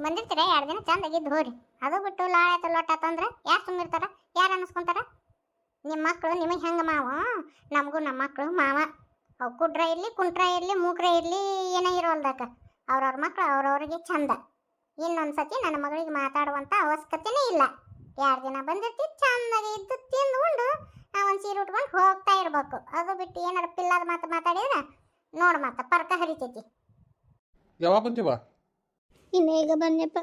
ಬಂದಿರ್ತೀರ 2 ದಿನ ಚಂದಾಗಿದ್ದು ಹೋರಿ. ಅದು ಬಿಟ್ಟು ಲಾಳಾತ ಲೊಟ್ಟಾತ ಅಂದ್ರೆ ಯಾರು ಸುಮ್ಮಿರ್ತಾರ? ಯಾರು ಅನ್ನಿಸ್ಕೊಂತಾರ? ನಿಮ್ಮ ಮಕ್ಕಳು ನಿಮಗೆ ಹೆಂಗೆ ಮಾವ, ನಮಗೂ ನಮ್ಮ ಮಕ್ಕಳು ಮಾವ. ಅವು ಕುಡ್ರ ಇರಲಿ, ಕುಂಟ್ರ ಇರಲಿ, ಮೂಗ್ರ ಇರಲಿ, ಏನೇ ಇರೋಲ್ದಕ್ಕ ಅವ್ರವ್ರ ಮಕ್ಕಳು ಅವ್ರವ್ರಿಗೆ ಚಂದ. ಇನ್ನೊಂದು ಸತಿ ನನ್ನ ಮಗಳಿಗೆ ಮಾತಾಡುವಂಥ ಅವಶ್ಯಕತೆನೇ ಇಲ್ಲ. 2 ದಿನ ಬಂದಿರ್ತಿ, ಚಂದಾಗಿ ಇದ್ದು ತಿಂದು ಉಂಡು ಒಂದು ಸೀರೆ ಉಟ್ಕೊಂಡು ಹೋಗ್ತಾ ಇರ್ಬೇಕು. ಅದು ಬಿಟ್ಟು ಏನಾರು ಪಿಲ್ಲದ ಮಾತು ಮಾತಾಡಿದ್ರೆ ನೋಡು ಮತ್ತೆ ಪರ್ಕ ಹರಿತೈತಿ. ಯಾವಾಗ ಬಂತೀವ? ಇನ್ನು ಈಗ ಬನ್ಯಪ್ಪ,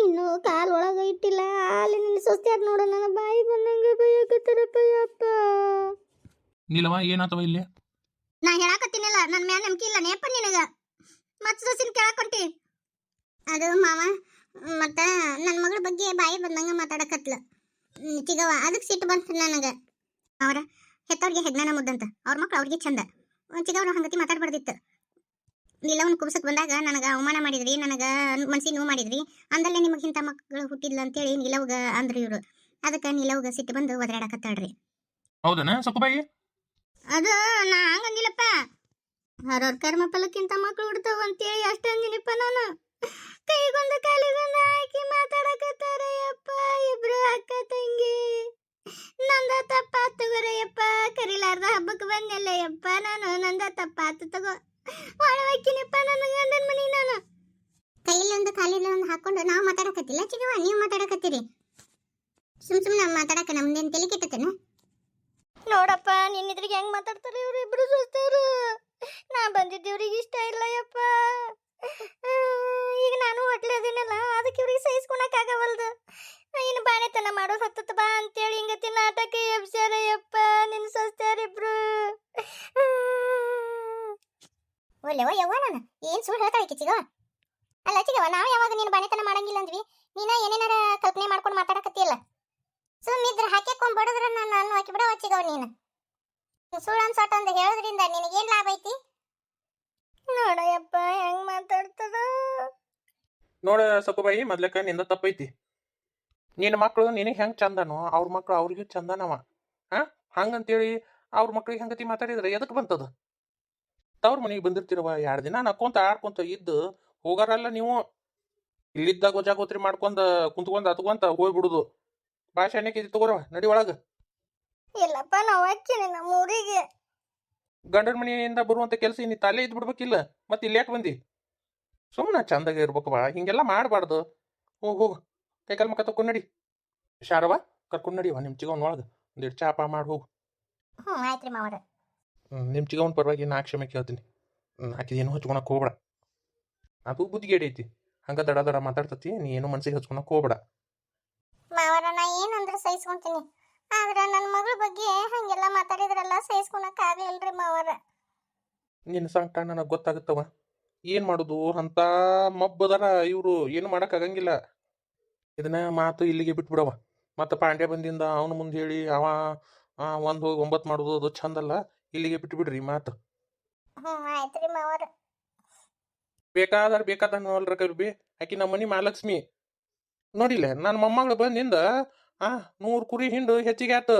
ಇನ್ನು ಕಾಲು ಒಳಗೆ ಇಟ್ಟಿಲ್ಲ. ಹಾಲಿನ ಸೊಸ್ತ್ಯಾರ ನೋಡು, ನನ್ನ ಬಾಯಿ ಬಂದಂಗೆ ಬೈಯಕತ್ತಾರಪ್ಪ. ಯಪ್ಪ ನೀಲವ ಏನಾತವ ಇಲ್ಲಿ? ನಾ ಹೇಳಕತ್ತೀನಿಲ್ಲ, ನನ್ನ ಮ್ಯಾಲ ನಂಬಿಕೆ ಇಲ್ಲ ನೇಪ ನಿನಗ. ಮತ್ತೆ ಸೊಸಿನ ಕೇಳಕೊಂಟಿ. ಅದು ಮಾವ ಮತ್ತು ನನ್ನ ಮಗಳ ಬಗ್ಗೆ ಬಾಯಿ ಬಂದಂಗೆ ಮಾತಾಡಕತ್ಲ ಚಿಗವ. ಅದಕ್ಕೆ ಸಿಟ್ಟು ಬಂತು ನನಗೆ. ಅವರ ಹೆತ್ತವ್ರಿಗೆ ಹೆಗ್ನಾನ ಮುದ್ದಂತ, ಅವ್ರ ಮಕ್ಳು ಅವ್ರಿಗೆ ಚಂದ. ಚಿಗವ್ರು ಹಂಗತಿ ಮಾತಾಡ್ಬಾರ್ದಿತ್ತು. ನೀಲವನ್ನ ಕುಬ್ಸಕ್ಕೆ ಬಂದಾಗ ನನಗೆ ಅವಮಾನ ಮಾಡಿದ್ರಿ, ನನಗೆ ಮನ್ಸಿಗೆ ನೋವು ಮಾಡಿದ್ರಿ. ಅಂದಲ್ಲೇ ನಿಮಗೆ ಇಂಥ ಮಕ್ಕಳು ಹುಟ್ಟಿದ್ಲ ಅಂತೇಳಿ ನೀಲವ್ಗ ಅಂದ್ರು ಇವರು. ಅದಕ್ಕೆ ನೀಲವ್ಗ ಸಿಟ್ಟು ಬಂದು ಒದರಾಡಕತ್ತಾಳ್ರಿ. ಹೌದನ ಸಕುಬಾಯಿ? ಅದು ನಾ ಹಂಗಂದಿಲ್ಲಪ್ಪ. ಅವ್ರವ್ರ ಕರ್ಮ ಫಲಕ್ಕಿಂತ ಮಕ್ಕಳು ಹುಡ್ತಾವ ಅಂತೇಳಿ ಅಷ್ಟ ಅಂದಿನಪ್ಪ ನಾನು. ಕೈಗೊಂದು ಕಾಲಿಗೊಂದು ಹಾಕಿ ಮಾತಾಡಕತ್ತಾರೆ ಯಪ್ಪ ಇಬ್ರು ಅಕ್ಕ ತಂಗಿ. ನಂದ ತಪ್ಪಾತು ಗುರಯ್ಯಪ್ಪ, ಕರಿಲಾರ್ದ ಹಬ್ಬಕ್ಕೆ ಬಂದೆಲ್ಲ ಯಪ್ಪ ನಾನು. ನಂದ ತಪ್ಪಾತು ತಗೋ, ಒಳವಕ್ಕಿನಪ್ಪ ನನ್ನ ಗಂಡನ ಮನಿ ನಾನು. ಕೈಲೊಂದು ಕಾಲಿಲೊಂದು ಹಾಕೊಂಡು ನಾವು ಮಾತಾಡಕತ್ತಿಲ್ಲ ಚಿಗವ, ನೀವು ಮಾತಾಡಕತ್ತೀರಿ. ಸುಮ್ಮನೆ ಮಾತಾಡಕ ನಮ್ದೇನು ತಲೆ ಕೆಟ್ಟತೇನ? ನೋಡಪ್ಪ ನಿನ್ನಿದ್ರಿಗೆ ಹೆಂಗ್ ಮಾತಾಡ್ತಾರೆ ಇವ್ರಿಬ್ರು ಸೋಸ್ತವ್ರು. ನಾ ಬಂದಿದ್ದೀವ್ರಿಗೆ ಇಷ್ಟ ಇಲ್ಲ ಯಪ್ಪ. ಈಗ ನಾನು ಹೊಟ್ಲದಿನಲ್ಲ, ಅದಕ್ಕೆ ಇವ್ರಿಗೆ ಸಹಿಸ್ಕೊಳಕ್ಕಾಗವಲ್ದು. ಇನ್ನು ಬಾಣೆತನ ಮಾಡೋದು ಹತ್ತತ್ತು ಬಾ ಅಂತೇಳಿ ಹಿಂಗತಿ ನಾಟಕ ಎಬ್ಸ್ಯಾರಯ್ಯಪ್ಪ ನಿನ್ನ ಸೋಸ್ತ್ಯಾರಿಬ್ರು. ಒಲ್ಲೆವ ಯವ್ವ, ನಾನು ಏನು ಸುಳ್ಳು ಹೇಳ್ತಾಳೆ ಚಿಗವ? ಅಲ್ಲ ಚಿಗವ, ನಾವು ಯಾವಾಗ ನೀನು ಬಾಣೆತನ ಮಾಡಂಗಿಲ್ಲ ಅಂದ್ವಿ? ನೀನ ಏನೇನಾರ ಕಲ್ಪನೆ ಮಾಡ್ಕೊಂಡು ಮಾತಾಡಕತ್ತಿಯಲ್ಲ. ಸುಮ್ಮಿದ್ರೆ ಹಾಕ್ಯಾಕೊಂಡ್ ಬಡದ್ರ ನಾನು ಹಾಕಿ ಬಿಡವ ಚಿಗವ. ನೀನು ಸುಳ್ಳು ಅನ್ಸಾಟ ಅಂತ ಹೇಳೋದ್ರಿಂದ ನಿನಗೇನು ಲಾಭ ಐತಿ? ನೋಡಯ್ಯಪ್ಪ ಹೆಂಗ್ ಮಾತಾಡ್ತದ. ನೋಡ ಸಕುಬಾಯಿ, ಮೊದ್ಲಕ್ಕ ನಿಂದ ತಪ್ಪೈತಿ. ನಿನ್ನ ಮಕ್ಕಳು ನಿನಗೆ ಹೆಂಗೆ ಚಂದನೋ ಅವ್ರ ಮಕ್ಕಳು ಅವ್ರಿಗೂ ಚಂದನವ. ಹಂಗಂತೇಳಿ ಅವ್ರ ಮಕ್ಳಿಗೆ ಹಂಗತಿ ಮಾತಾಡಿದ್ರೆ ಎದಕ್ಕೆ ಬಂತದ? ತವ್ರ ಮನೆಗೆ ಬಂದಿರ್ತಿರವ, 2 ದಿನ ನಕ್ಕೊಂತ ಆಡ್ಕೊಂತ ಇದ್ದು ಹೋಗಾರಲ್ಲ ನೀವು. ಇಲ್ಲಿದ್ದಾಗ ಜಾಗೋತ್ರಿ ಮಾಡ್ಕೊಂಡ ಕುಂತ್ಕೊಂಡ್ ಹತ್ಕೊಂತ ಹೋಗ್ಬಿಡುದು. ಭಾಷೆ ಅನ್ನಕ್ಕೆ ತಗೋರವ, ನಡಿ ಒಳಗ. ಇಲ್ಲಪ್ಪ ನಾವು ಹಚ್ಚಿನಿ ನಮ್ಮ ಊರಿಗೆ. ಗಂಡನ ಮನೆಯಿಂದ ಬರುವಂತ ಕೆಲಸ ನೀ ತಲೆ ಇದ್ ಬಿಡ್ಬೇಕಿಲ್ಲ, ಮತ್ತೆ ಇಲ್ಲಿ ಯಾಕೆ ಬಂದಿ? ಸುಮ್ಮನೆ ಚಂದಾಗ ಇರ್ಬೇಕವ, ಹಿಂಗೆಲ್ಲ ಮಾಡಬಾರ್ದು. ಹೋಗು ಕೈಕಾಲು ಮಕ್ಕ ತಕೊಂಡ್ ನಡಿ. ಶಾರವ ಕರ್ಕೊಂಡು ನಡಿವ ನಿಮ್ಮ ಚಿಗವನ್ ಒಳಗೆ, ಒಂದಿಟ್ಟು ಚಾಪ ಮಾಡಿ ಹೋಗು. ಆಯ್ತ್ರಿ ಮಾವರ. ನಿಮ್ಮ ಚಿಗವನ್ ಪರವಾಗಿ ನಾ ಕ್ಷಮೆ ಕೇಳ್ತೀನಿ. ಆಕಿದೇನು ಹಚ್ಕೊಳಕ್ ಹೋಗ್ಬೇಡ, ಅದು ಬುದ್ಧಿಗೇಡಿ ಐತಿ. ಹಂಗ ದಡ ದಡ ಮಾತಾಡ್ತತಿ, ನೀ ಏನು ಮನ್ಸಿಗೆ ಹಚ್ಕೊಳಕ್ ಹೋಗ್ಬೇಡ. ಮಾವರ ನಾ ಏನಂದ್ರೆ ಸಹಿಸ್ಕೊಂತೀನಿ, ಆದ್ರೆ ನನ್ನ ಮಗಳ ಬಗ್ಗೆ ಹಂಗೆಲ್ಲ ಮಾತಾಡಿದ್ರಲ್ಲ ಸಹಿಸ್ಕೊಳಕ್ ಆಗ್ಲಿಲ್ರಿ ಮಾವರ. ನಿನ್ನ ಸಂಕಟ ನನಗೆ ಗೊತ್ತಾಗುತ್ತವ. ಏನು ಮಾಡೋದು, ಅಂತ ಮಬ್ಬದರ ಇವರು, ಏನು ಮಾಡೋಕ್ಕಾಗಂಗಿಲ್ಲ. ಇದನ್ನ ಮಾತು ಇಲ್ಲಿಗೆ ಬಿಟ್ಬಿಡವ. ಮತ್ತು ಪಾಂಡ್ಯ ಬಂದಿಂದ ಅವನ ಮುಂದೆ ಹೇಳಿ ಅವ 1 ಹೋಗಿ 9 ಮಾಡೋದು ಅದು ಚಂದಲ್ಲ. ಇಲ್ಲಿಗೆ ಬಿಟ್ಬಿಡ್ರಿ ಮಾತು. ಆಯ್ತ್ರಿ ಮಾವರ. ಬೇಕಾದ ನೋಲ್ರ ಕರ್ಬಿ, ಆಕಿ ನಮ್ಮ ಮನೆ ಮಹಾಲಕ್ಷ್ಮಿ. ನೋಡಿಲ್ಲ ನನ್ನ ಮೊಮ್ಮಗಳು ಬಂದಿಂದ 100 ಕುರಿ ಹಿಂಡು ಹೆಚ್ಚಿಗೆ ಆತು.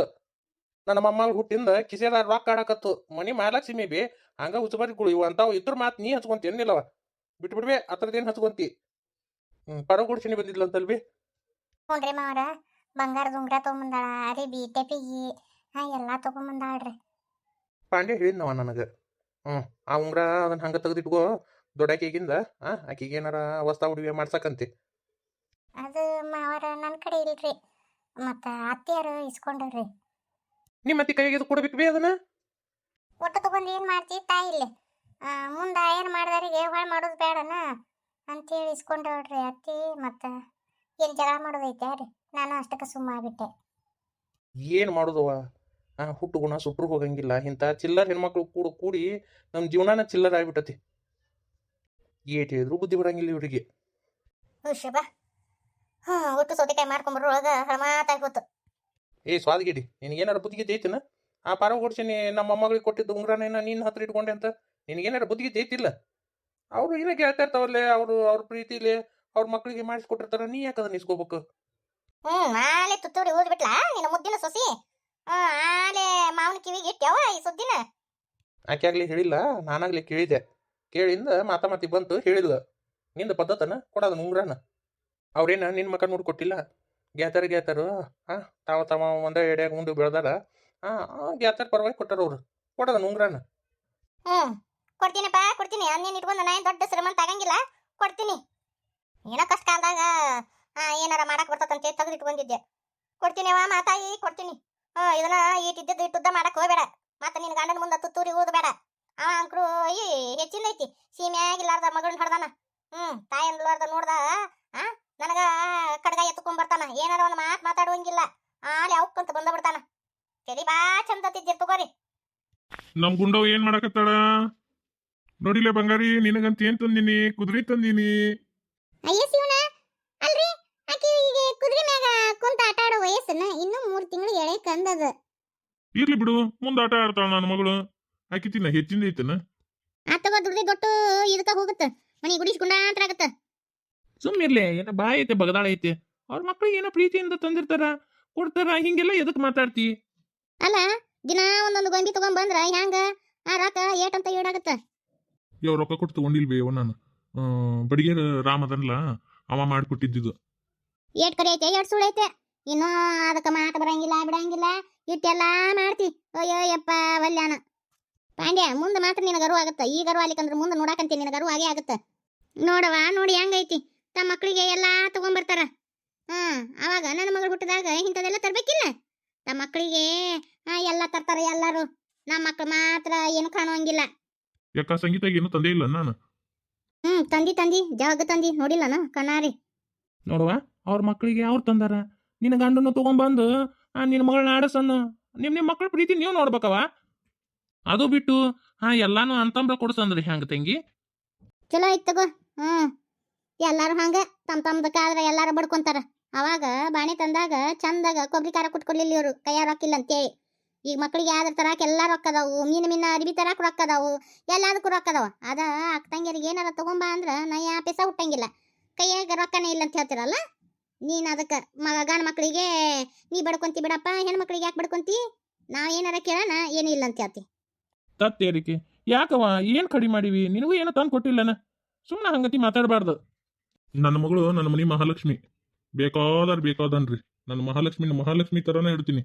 ನನ್ನ ಮೊಮ್ಮಗಳು ಹುಟ್ಟಿಂದ ಕಿಸೆದ ರೊಕ್ಕ ಆಡಕತ್ತು. ಮನಿ ಮಹಾಲಕ್ಷ್ಮಿ ಬಿ ಹಂಗ ಹುಚ್ಚಬಾರಿಗಳು ಇವು ಅಂತಾವ್. ಇದ್ರ ಮಾತು ನೀ ಹಚ್ಕೊಂತಿ ಏನಿಲ್ಲವ, ಬಿಟ್ಬಿಡ್ಬೇ. ಅದ್ರದ್ದೇನು ಹಚ್ಕೊಂತಿ? ಪರಗುಡ್ಸಿನಿ ಬಂದಿದ್ಲಂತಲ್ಬಿ. ಹ್ಞೂನ್ರಿ ಮಾವರ, ಬಂಗಾರದ ಉಂಗ್ರ ತೊಗೊಂಬಂದಾಳ, ಅರಿಬಿ ಟೆಪಿಗಿ ಎಲ್ಲ ತೊಗೊಂಬಂದಾಳ್ರಿ. ಪಾಂಡ್ಯ ಹೇಳಿದ್ನವ ನನಗೆ. ಆ ಉಂಗ್ರ ಅದನ್ನ ಹಂಗ ತೆಗೆದಿಟ್ಕೋ, ದೊಡ್ಡಾಕಿಗಿಂದ ಆಕಿಗೆ ಏನಾರ ವಸ್ತಾ ಉಡುಗೆ ಮಾಡ್ಸಕಂತಿ. ಅದು ಮಾವರ ನನ್ನ ಕಡೆ ಇಲ್ರಿ, ಮತ್ತು ಅತ್ತೆಯರು ಇಸ್ಕೊಂಡ್ರಿ. ನಿಮ್ಮ ಅತ್ತಿ ಕೈಗೆ ಕೊಡ್ಬೇಕು ಬಿ ಅದನ್ನ. ಒಟ್ಟು ತಗೊಂಡು ಏನು ಮಾಡ್ತಿ ತಾಯಿ ಇಲ್ಲಿ, ಮುಂದೆ ಏನು ಮಾಡಿದವರಿಗೆ ಹೊಳೆ ಮಾಡೋದು ಬೇಡನ ಅಂತೇಳಿ ಇಸ್ಕೊಂಡ್ರಿ ಅತ್ತಿ. ಮತ್ತು ಏನು ಜಗಳ ಮಾಡೋದೈತೆ ರೀ, ನಾನು ಅಷ್ಟಕ್ಕೆ ಸುಮ್ಮಾಗ್ಬಿಟ್ಟೆ. ಏನು ಮಾಡೋದವ, ಹುಟ್ಟು ಗುಣ ಸುಟ್ರು ಹೋಗಂಗಿಲ್ಲ. ಇಂಥ ಚಿಲ್ಲರ್ ಹೆಣ್ಮಕ್ಳು ಕೂಡಿ ನಮ್ಮ ಜೀವನಾನ ಚಿಲ್ಲರ್ ಆಗ್ಬಿಟ್ಟತಿ. ಏಟ್ ಹೇಳಿದ್ರು ಬುದ್ಧಿ ಬರಂಗಿಲ್ಲ ಇವರಿಗೆ. ಹುಷಬ ಒಟ್ಟು ಸೌತೆಕಾಯಿ ಮಾಡ್ಕೊಂಬರ್ರೊಳಗೆ ಹಳಮಾತಾಗಿ ಹೋತು. ಸ್ವಾದಗಿಡಿ, ನಿನಗೇನಾರ ಬುದ್ಧಿಗೆ ಜೈತಿನ? ಆ ಪಾರ ಓಡಿಸಿನಿ ನಮ್ಮ ಮೊಮ್ಮಗಳಿಗೆ ಕೊಟ್ಟಿದ್ದು ಉಂಗ್ರನೇನ ನಿನ್ನ ಹತ್ರ ಇಟ್ಕೊಂಡೆ ಅಂತ ನಿನಗೇನಾರ ಬುದ್ಧಿಗೆ ಜೈತಿಲ್ಲ? ಅವರು ಏನ ಕೇಳ್ತಾ ಇರ್ತಾವಲ್ಲೇ, ಅವ್ರ ಪ್ರೀತಿಲಿ ಅವ್ರ ಮಕ್ಕಳಿಗೆ ಮಾಡಿಸ್ಕೊಟ್ಟಿರ್ತಾರ. ನೀ ಯಾಕೆ ಅದನ್ನ ಇಸ್ಕೋಬೇಕು? ಆಲೆ ತುತ್ತೂರಿ ಊದ್ಬಿಟ್ಲಾ ನಿನ್ನ ಮುದ್ದಿನ ಸೊಸಿ. ಆಲೆ ಮಾವನ ಕಿವಿಗೆ ಇಟ್ಟ್ಯಾವ ಈ ಸುದ್ದಿನ. ಆಕೆ ಆಗ್ಲಿ ಹೇಳಿಲ್ಲ, ನಾನಾಗ್ಲಿ ಕೇಳಿದೆ. ಕೇಳಿಂದ ಮಾತಿ ಬಂತು ಹೇಳಿಲ್ಲ. ನಿಂದ ಪದ್ಧತನ ಕೊಡೋದನ್ನ ಉಂಗ್ರನ. ಅವ್ರೇನ ನಿನ್ನ ಮಕ್ಕ ನೋಡಿ ಕೊಟ್ಟಿಲ್ಲ. ಗೆಳತಾರು ಹಾಂ ತಾವ ಒಂದೇ ಎಡ್ಯಾಗ ಮುಂದೆ ಬೆಳ್ದಾರ. ಗೆಳತಾರ ಪರವಾಗಿ ಕೊಟ್ಟಾರ ಅವ್ರು. ಕೊಡೋದ ಉಂಗ್ರಾನ. ಹ್ಞೂ ಕೊಡ್ತೀನಪ್ಪ ಕೊಡ್ತೀನಿ. ಅನ್ನೇನು ಇಟ್ಕೊಂಡು ನಾ ಏನು ದೊಡ್ಡ ಶ್ರೀಮಂತ ಆಗಂಗಿಲ್ಲ. ಕೊಡ್ತೀನಿ. ಏನೋ ಕಷ್ಟ ಕಾಲದಾಗ ಏನಾರ ಮಾಡಕ್ಕೆ ಬರ್ತದಂತೆ ತೆಗೆದು ಇಟ್ಕೊಂಡಿದ್ದೆ. ಕೊಡ್ತೀನಿವ ಮಾತಾಯಿ ಕೊಡ್ತೀನಿ. ಇದನ್ನ ಇಟ್ಟಿದ್ದು ಇಟ್ಟುದ್ದ ಮಾಡಕ್ಕೆ ಹೋಗ್ಬೇಡ. ಮತ್ತೆ ನಿನ್ನ ಗಂಡನ ಮುಂದೆ ತುತ್ತೂರಿ ಊದಬೇಡ. ಅವ ಅಂಕರು ಹೆಚ್ಚಿಂದ ಐತಿ. ಸೀಮೆಯಾಗಿಲ್ಲಾರ್ದ ಮಗಳನ್ನ ಹಡ್ದಾನ. ತಾಯಿ ಅನ್ಲಾರ್ದ ನೋಡ್ದ ನನಗ ಕಡ್ಗ ಎತ್ಕೊಂಡ್ ಬರ್ತಾನ. ಏನಾರ ಒಂದು ಮಾತಾಡುವಂಗಿಲ್ಲ. ಆಲಿ ಅವಕ್ಕಂತ ಬಂದ ಬಿಡ್ತಾನ. ತಲಿ ಬಾ ಚಂದ ತಿದ್ದಿರ್ ತಗೋರಿ. ನಮ್ ಗುಂಡವ್ ಏನ್ ಮಾಡಕತ್ತಾಳ ನೋಡಿಲ್ಲ ಬಂಗಾರಿ. ನಿನಗಂತ ಏನ್ ತಂದಿನಿ? ಕುದುರೆ ತಂದಿನಿ. ಅಯ್ಯ ಶಿವನ ಅಲ್ರಿ ಆಕಿಗೆ ಕುದುರೆ ಮ್ಯಾಗ ಕುಂತ ಆಟ ಆಡೋ ವಯಸ್ಸನ್ನ ಇನ್ನೂ 3 ತಿಂಗಳು ಎಳೆ ಕಂದದ. ಇರ್ಲಿ ಬಿಡು, ಮುಂದ ಆಟ ಆಡ್ತಾಳ ನನ್ನ ಮಗಳು. ಆಕಿತಿನ ಹೆಚ್ಚಿಂದ ಐತನ. ಆತಗ ದುಡ್ದಿ ದೊಟ್ಟು ಇದಕ್ಕ ಹೋಗುತ್ತ. ಮನಿ ಗುಡಿಸ್ಕೊಂಡಾಂತರ ಆಗತ್ತ. ಸುಮ್ಮಿರ್ಲಿ, ಏನೋ ಬಾಯ್ ಐತೆ ಬಗದಾಳ ಐತೆ. ಅವ್ರ ಮಕ್ಳಿಗೆ ಏನೋ ಪ್ರೀತಿಯಿಂದ ತಂದಿರ್ತಾರ, ಕೊಡ್ತಾರ. ಹಿಂಗೆಲ್ಲ ಎದಕ್ ಮಾತಾಡ್ತಿ? ಅಲ್ಲ ದಿನ ಒಂದೊಂದು ಗೊಂಬಿ ತಗೊಂಡ್ ಬಂದ್ರ ಹ್ಯಾಂಗ ಆ ರೊಕ್ಕ ಏಟಂತ ಈಡಾಗತ್ತ. ಯಾವ ರೊಕ್ಕ ಕೊಟ್ಟು ತಗೊಂಡಿಲ್ವೇ ನಾನು. ಬಡಿಗೇರ ರಾಮ ಅದನ್ಲ, ಅವ ಮಾಡಿಕೊಟ್ಟಿದ್ದು. ಏಟ್ ಕರಿ ಐತೆ ಏಟ್ ಸುಳ್ಳು ಐತೆ. ಇನ್ನು ಅದಕ್ಕ ಮಾಟ ಬರಂಗಿಲ್ಲ ಬಿಡಂಗಿಲ್ಲ. ಇಟ್ಟೆಲ್ಲಾ ಮಾಡ್ತಿ. ಅಯ್ಯೋ ಯಪ್ಪ ವಲ್ಯಾನ ಪಾಂಡ್ಯ. ಮುಂದೆ ಮಾತ್ರ ನಿನಗೆ ಗರ್ವ ಆಗತ್ತ. ಈ ಗರ್ವ ಅಲ್ಲಿಕಂದ್ರೆ ಮುಂದೆ ನೋಡಾಕಂತೀನಿ ನಿನಗೆ ಗರ್ವ ಆಗೇ ಆಗತ್ತ. ನೋಡವ ನೋಡಿ ಹೆಂಗೈತಿ. ತಮ್ಮ ಮಕ್ಕಳಿಗೆ ಎಲ್ಲಾ ತಗೊಂಡ್ಬರ್ತಾರ. ಅವಾಗ ನನ್ನ ಮಗಳು ಹುಟ್ಟಿದಾಗ ಇಂಥದೆಲ್ಲ ತರ್ಬೇಕಿಲ್ಲ. ತಮ್ಮ ಮಕ್ಕಳಿಗೆ ಎಲ್ಲ ತರ್ತಾರ ಎಲ್ಲಾರು. ನಮ್ಮ ಮಕ್ಳು ಮಾತ್ರ ಏನು ಕಾಣುವಂಗಿಲ್ಲ. ಯಾಕ ಸಂಗೀತ ಏನು ತಂದೆ ಇಲ್ಲ ನಾನು? ತಂದಿ ಜಾಗ ತಂದಿ ನೋಡಿಲ್ಲನ ಕಣ್ಣಾರಿ. ನೋಡುವ, ಅವ್ರ ಮಕ್ಳಿಗೆ ಅವ್ರು ತಂದಾರ. ನಿನ್ನ ಗಂಡನ್ನು ತಗೊಂಡ್ಬಂದು ನಿನ್ನ ಮಗಳನ್ನ ಆಡಸನ್ನು. ನಿಮ್ಮ ಮಕ್ಕಳ ಪ್ರೀತಿ ನೀವು ನೋಡ್ಬೇಕವ. ಅದು ಬಿಟ್ಟು ಎಲ್ಲಾನು ಅಂತಂಬ್ರ ಕೊಡ್ಸಂದ್ರಿ ಹೆಂಗ ತಂಗಿ? ಚಲೋ ಐತ್ ತಗೋ. ಎಲ್ಲಾರು ಹಂಗ ತಮ್ದಕ್ಕಾದ್ರೆ ಎಲ್ಲಾರು ಬಡ್ಕೊಂತಾರ. ಅವಾಗ ಬಾಣೆ ತಂದಾಗ ಚಂದಾಗ ಕೊಬ್ಬರಿ ಖಾರ ಕುಟ್ಕೊಡ್ಲಿಲ್ಲ ಇವರು ಕೈಯಾರ ರೊಕ್ಕಿಲ್ಲ ಅಂತೇಳಿ. ಈಗ ಮಕ್ಳಿಗೆ ಯಾವ್ದ್ರ ತರಾಕ ಎಲ್ಲ ರೊಕ್ಕದಾವು. ಮೀನ ಅರಿಬಿ ತರಾಕ ರೊಕ್ಕದಾವು. ಎಲ್ಲದಕ್ಕೂ ರೊಕ್ಕದಾವ. ಅದ ಅಕ್ಕ ತಂಗಿಯರಿಗೆ ಏನಾರ ತಗೊಂಬ ಅಂದ್ರ ನಯ ಪೆಸ ಹುಟ್ಟಂಗಿಲ್ಲ. ಕೈಯಾಗ ರೊಕ್ಕನೇ ಇಲ್ಲ ಅಂತ ಹೇಳ್ತಿರಲ್ಲ. ನೀನ್ ಅದಕ್ಕೆ ಗಂಡ ಮಕ್ಳಿಗೆ ನೀ ಬಡ್ಕೊಂತಿ ಬಿಡಪ್ಪ. ಹೆಣ್ಮಕ್ಳಿಗೆ ಯಾಕೆ ಬಡ್ಕೊಂತಿ? ನಾವ್ ಏನಾರ ಕೇಳೋಣ ಏನೂ ಇಲ್ಲ ಅಂತ ಹೇಳ್ತಿ. ತತ್ತೇರಿಕೆ ಯಾಕವ? ಏನ್ ಕಡಿಮೆ ಮಾಡಿವಿ? ನಿನಗೂ ಏನೋ ತಂದು ಕೊಟ್ಟಿಲ್ಲನ. ಸುಮ್ಮನೆ ಹಂಗತಿ ಮಾತಾಡಬಾರ್ದು. ನನ್ನ ಮಗಳು ನನ್ನ ಮನಿ ಮಹಾಲಕ್ಷ್ಮಿ. ಬೇಕಾದನ್ರಿ. ನನ್ನ ಮಹಾಲಕ್ಷ್ಮಿ ತರನೇ ಇಡ್ತೀನಿ.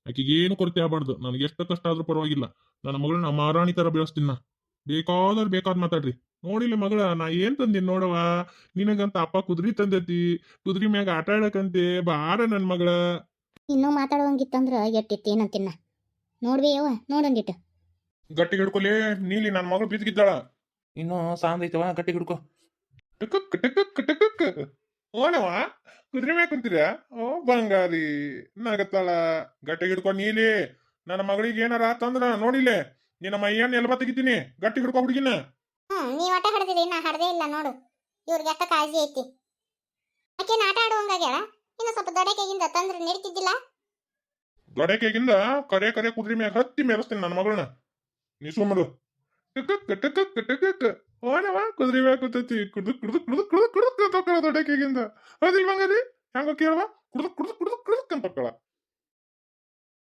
ಆಕಿಗೆ ಏನು ಕೊರತೆ ಆಗ್ಬಾರ್ದು. ನನಗೆ ಎಷ್ಟು ಕಷ್ಟ ಆದ್ರೂ ಪರವಾಗಿಲ್ಲ. ನನ್ನ ಮಗಳನ್ನ ಮಹಾರಾಣಿ ತರ ಬೆಳೆಸ್ತೀನಿ. ಬೇಕಾದ್ ಮಾತಾಡ್ರಿ. ನೋಡಿಲ್ಲ ಮಗಳ, ನಾ ಏನ್ ತಂದಿನಿ ನೋಡವ. ನಿನಗಂತ ಅಪ್ಪ ಕುದುರಿ ತಂದೈತಿ. ಕುದುರಿ ಮ್ಯಾಗ ಆಟ ಆಡಕಂತೆ ಬಾರ ನನ್ ಮಗಳ. ಇನ್ನೂ ಮಾತಾಡುವಂಗಿತ್ತಂದ್ರ ಎಟ್ಟಿತ್ತು ಏನಂತಿನ್ನ ನೋಡ್ವಿ ಯವ್ವ. ನೋಡಂಗಿಟ್ಟು ಗಟ್ಟಿ ಹಿಡ್ಕೊಲಿ ನೀಲಿ. ನನ್ನ ಮಗಳು ಬಿದ್ದಿದ್ದಾಳ. ಇನ್ನೂ ಸಾಂದ್ ಐತವ, ಗಟ್ಟಿ ಹಿಡ್ಕೊ. ಟಕ್ ಓನವ ಕುದುರೆ ಮ್ಯಾಗ ಕುಂತೀರ? ಓ ಬಂಗಾರಿ ನಗತ್ತಾಳ. ಗಟ್ಟಿ ಹಿಡ್ಕೊ ನೀಲಿ. ನನ್ನ ಮಗಳಿಗೆ ಏನಾರ ಆತಂದ್ರ ನೋಡಿಲೆ ನಿನ್ನ ಮೈಯನ್ನ ಎಲ್ಬ ತೆಗಿತೀನಿ. ಗಟ್ಟಿ ಹಿಡ್ಕೊ ಹುಡುಗಿನ. ನೀವ್ ಆಟ ಹಾಡ್ದಿರಿ, ನಾ ಹಾಡ್ದೇ ಇಲ್ಲ ನೋಡು. ಇವ್ರಿಗೆ ಅಷ್ಟ ಕಾಳಜಿ ಐತಿ. ಆಕೇನ್ ಆಟ ಆಡುವಂಗಾಗ್ಯಾಳ. ಇನ್ನು ಸ್ವಲ್ಪ ದೊಡ್ಡಕೆಗಿಂದ ತಂದ್ರೆ ನಡೀತಿದ್ದಿಲ್ಲ. ದೊಡ್ಡಕೆಗಿಂದ ಕರೆ ಕುದುರೆ ಮ್ಯಾಗ ಹತ್ತಿ ಮೆರೆಸ್ತೀನಿ ನನ್ನ ಮಗಳನ್ನ. ನೀ ಸುಮ್ಮರು. ಟಕ್ ಓನವ ಕುದುರೆ ಮ್ಯಾಗ ಕೂತೈತಿ. ಕುಡ್ದು ದೊಡ್ಡಕೆಗಿಂದ ಅದಿಲ್ ಬಂಗಾರಿ. ಹೆಂಗ ಕೇಳವ? ಕುಡ್ದು ಅಂತ